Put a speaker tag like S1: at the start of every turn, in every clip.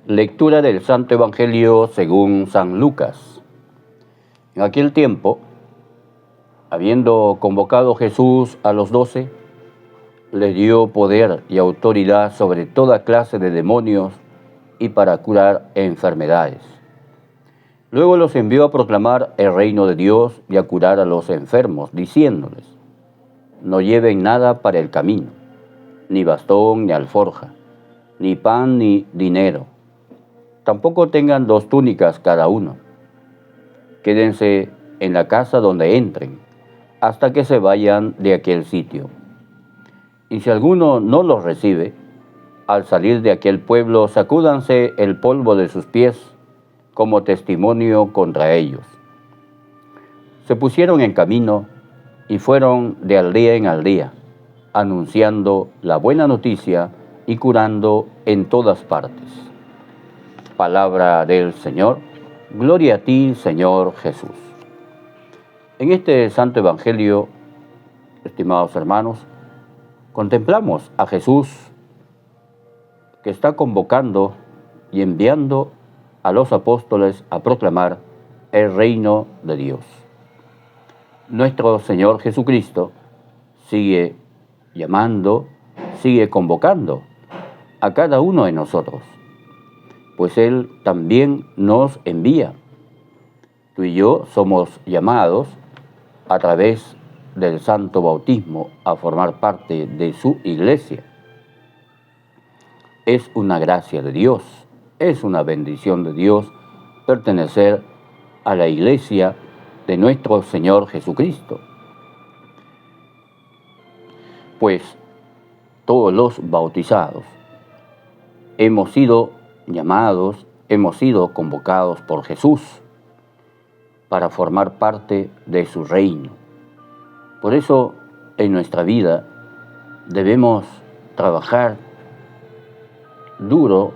S1: Lectura del Santo Evangelio según San Lucas. En aquel tiempo, habiendo convocado Jesús a los 12, les dio poder y autoridad sobre toda clase de demonios y para curar enfermedades. Luego los envió a proclamar el reino de Dios y a curar a los enfermos, diciéndoles: no lleven nada para el camino, ni bastón ni alforja, ni pan ni dinero. Tampoco tengan 2 túnicas cada uno. Quédense en la casa donde entren, hasta que se vayan de aquel sitio. Y si alguno no los recibe, al salir de aquel pueblo, sacúdanse el polvo de sus pies como testimonio contra ellos. Se pusieron en camino y fueron de aldea en aldea, anunciando la buena noticia y curando en todas partes. Palabra del Señor. Gloria a ti, Señor Jesús. En este Santo Evangelio, estimados hermanos, contemplamos a Jesús que está convocando y enviando a los apóstoles a proclamar el reino de Dios. Nuestro Señor Jesucristo sigue llamando, sigue convocando a cada uno de nosotros, pues Él también nos envía. Tú y yo somos llamados a través del santo bautismo a formar parte de su iglesia. Es una gracia de Dios, es una bendición de Dios pertenecer a la iglesia de nuestro Señor Jesucristo. Pues todos los bautizados hemos sido llamados, hemos sido convocados por Jesús para formar parte de su reino. Por eso, en nuestra vida debemos trabajar duro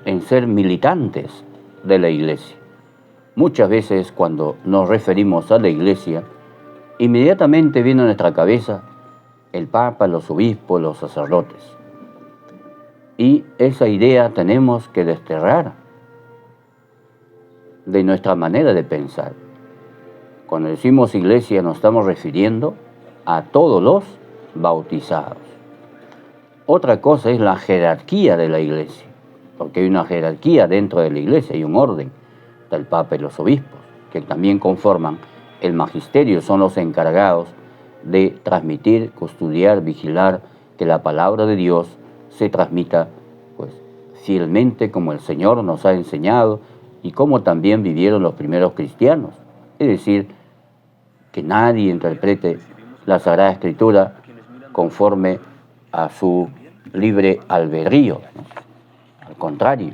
S1: en ser militantes de la iglesia. Muchas veces cuando nos referimos a la iglesia, inmediatamente viene a nuestra cabeza el Papa, los obispos, los sacerdotes. Y esa idea tenemos que desterrar de nuestra manera de pensar. Cuando decimos iglesia nos estamos refiriendo a todos los bautizados. Otra cosa es la jerarquía de la iglesia, porque hay una jerarquía dentro de la iglesia, hay un orden. Está el Papa y los obispos, que también conforman el magisterio, son los encargados de transmitir, custodiar, vigilar que la palabra de Dios se transmita pues fielmente como el Señor nos ha enseñado y como también vivieron los primeros cristianos. Es decir, que nadie interprete la Sagrada Escritura conforme a su libre albedrío, ¿no? Al contrario,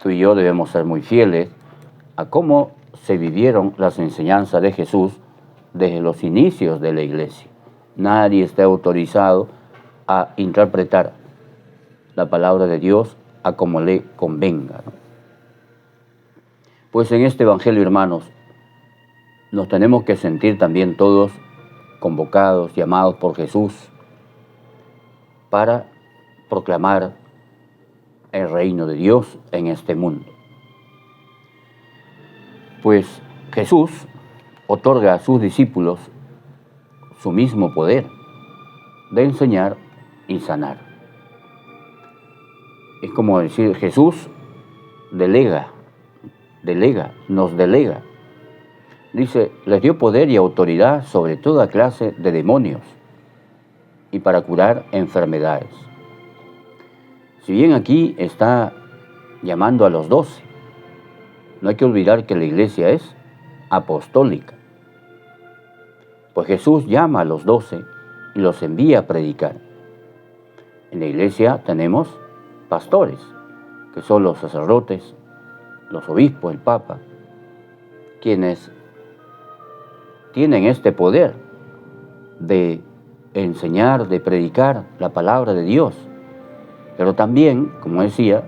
S1: tú y yo debemos ser muy fieles a cómo se vivieron las enseñanzas de Jesús desde los inicios de la iglesia. Nadie está autorizado a interpretar la palabra de Dios a como le convenga, ¿no? Pues en este Evangelio, hermanos, nos tenemos que sentir también todos convocados, llamados por Jesús para proclamar el reino de Dios en este mundo. Pues Jesús otorga a sus discípulos su mismo poder de enseñar y sanar. Es como decir, Jesús nos delega. Dice, les dio poder y autoridad sobre toda clase de demonios y para curar enfermedades. Si bien aquí está llamando a los 12, no hay que olvidar que la iglesia es apostólica. Pues Jesús llama a los 12 y los envía a predicar. En la iglesia tenemos pastores, que son los sacerdotes, los obispos, el Papa, quienes tienen este poder de enseñar, de predicar la palabra de Dios. Pero también, como decía,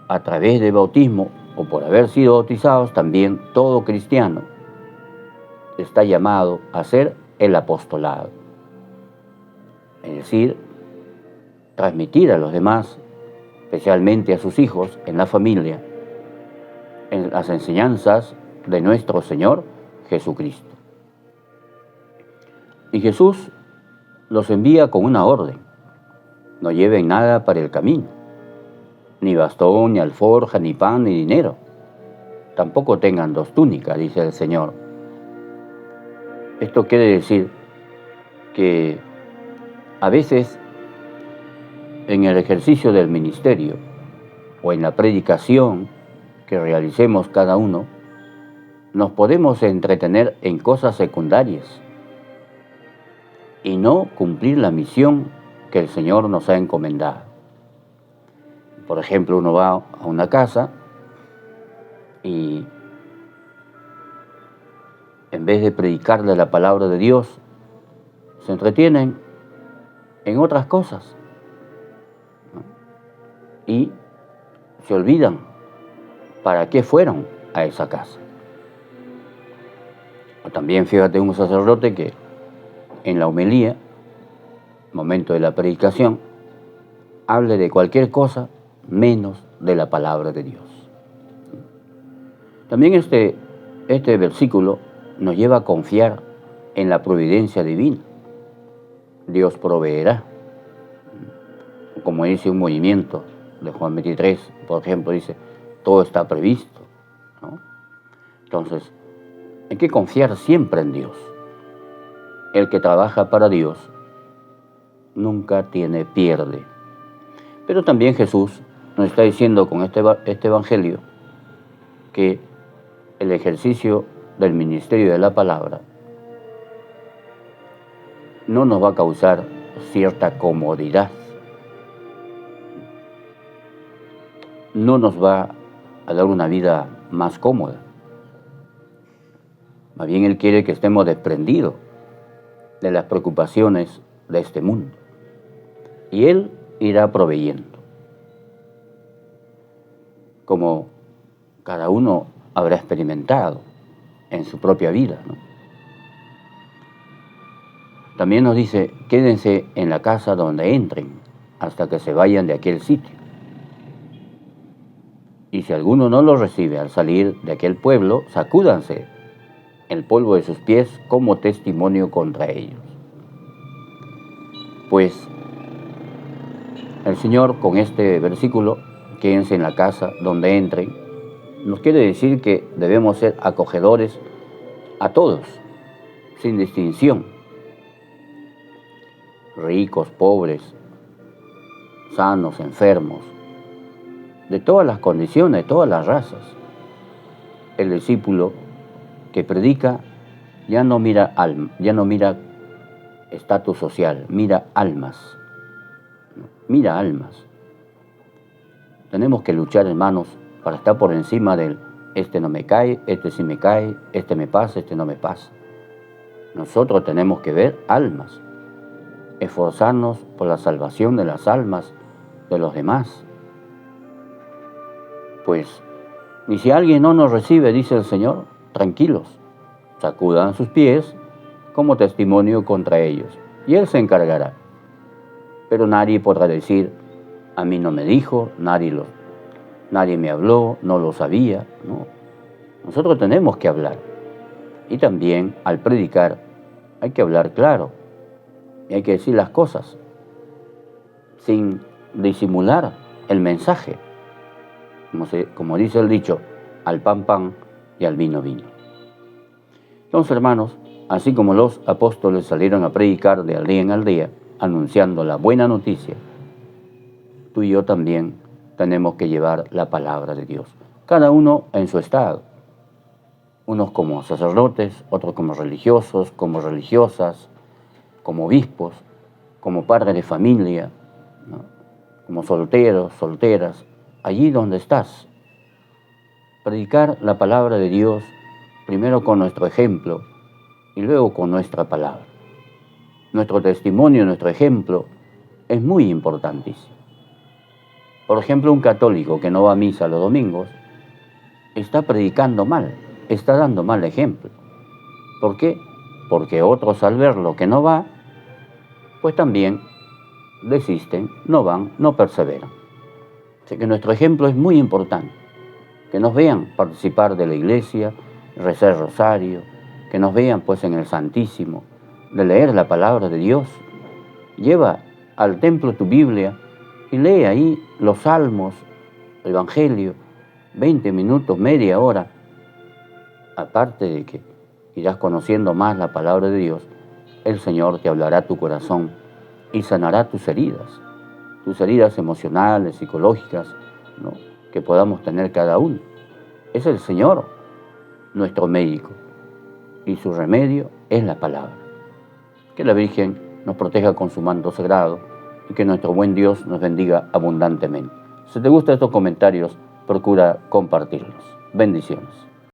S1: a través del bautismo o por haber sido bautizados, también todo cristiano está llamado a hacer el apostolado. Es decir, transmitir a los demás especialmente a sus hijos en la familia, en las enseñanzas de nuestro Señor Jesucristo. Y Jesús los envía con una orden: no lleven nada para el camino, ni bastón, ni alforja, ni pan, ni dinero. Tampoco tengan 2 túnicas, dice el Señor. Esto quiere decir que a veces en el ejercicio del ministerio o en la predicación que realicemos cada uno, nos podemos entretener en cosas secundarias y no cumplir la misión que el Señor nos ha encomendado. Por ejemplo, uno va a una casa y en vez de predicarle la palabra de Dios, se entretienen en otras cosas, ¿no? Y se olvidan para qué fueron a esa casa. O también fíjate un sacerdote que en la homilía, momento de la predicación, hable de cualquier cosa menos de la palabra de Dios. También este versículo nos lleva a confiar en la providencia divina. Dios proveerá. Como dice un movimiento de Juan 23, por ejemplo, dice, todo está previsto, ¿no? Entonces, hay que confiar siempre en Dios. El que trabaja para Dios nunca pierde. Pero también Jesús nos está diciendo con este evangelio que el ejercicio del ministerio de la palabra no nos va a causar cierta comodidad, no nos va a dar una vida más cómoda. Más bien Él quiere que estemos desprendidos de las preocupaciones de este mundo. Y Él irá proveyendo. Como cada uno habrá experimentado en su propia vida, ¿no? También nos dice, quédense en la casa donde entren, hasta que se vayan de aquel sitio. Y si alguno no los recibe al salir de aquel pueblo, sacúdanse el polvo de sus pies como testimonio contra ellos. Pues el Señor con este versículo, quédense en la casa donde entren, nos quiere decir que debemos ser acogedores a todos, sin distinción. Ricos, pobres, sanos, enfermos, de todas las condiciones, de todas las razas. El discípulo que predica ya no mira estatus social, mira almas. Mira almas. Tenemos que luchar, hermanos, para estar por encima del este no me cae, este sí me cae, este me pasa, este no me pasa. Nosotros tenemos que ver almas, esforzarnos por la salvación de las almas de los demás. Pues, y si alguien no nos recibe, dice el Señor, tranquilos, sacudan sus pies como testimonio contra ellos, y Él se encargará. Pero nadie podrá decir, a mí no me dijo, nadie me habló, no lo sabía, ¿no? Nosotros tenemos que hablar. Y también al predicar hay que hablar claro, y hay que decir las cosas sin disimular el mensaje. Como dice el dicho, al pan pan y al vino vino. Entonces, hermanos, así como los apóstoles salieron a predicar de aldea en aldea, anunciando la buena noticia, tú y yo también tenemos que llevar la palabra de Dios, cada uno en su estado, unos como sacerdotes, otros como religiosos, como religiosas, como obispos, como padres de familia, ¿no? Como solteros, solteras, allí donde estás. Predicar la palabra de Dios, primero con nuestro ejemplo y luego con nuestra palabra. Nuestro testimonio, nuestro ejemplo es muy importantísimo. Por ejemplo, un católico que no va a misa los domingos está predicando mal, está dando mal ejemplo. ¿Por qué? Porque otros al verlo que no va, pues también desisten, no van, no perseveran. Así que nuestro ejemplo es muy importante. Que nos vean participar de la iglesia, rezar el rosario, que nos vean pues en el Santísimo, de leer la palabra de Dios. Lleva al templo tu Biblia y lee ahí los salmos, el Evangelio, 20 minutos, media hora. Aparte de que irás conociendo más la palabra de Dios, el Señor te hablará a tu corazón y sanará tus heridas emocionales, psicológicas, ¿no?, que podamos tener cada uno. Es el Señor nuestro médico y su remedio es la palabra. Que la Virgen nos proteja con su manto sagrado y que nuestro buen Dios nos bendiga abundantemente. Si te gustan estos comentarios, procura compartirlos. Bendiciones.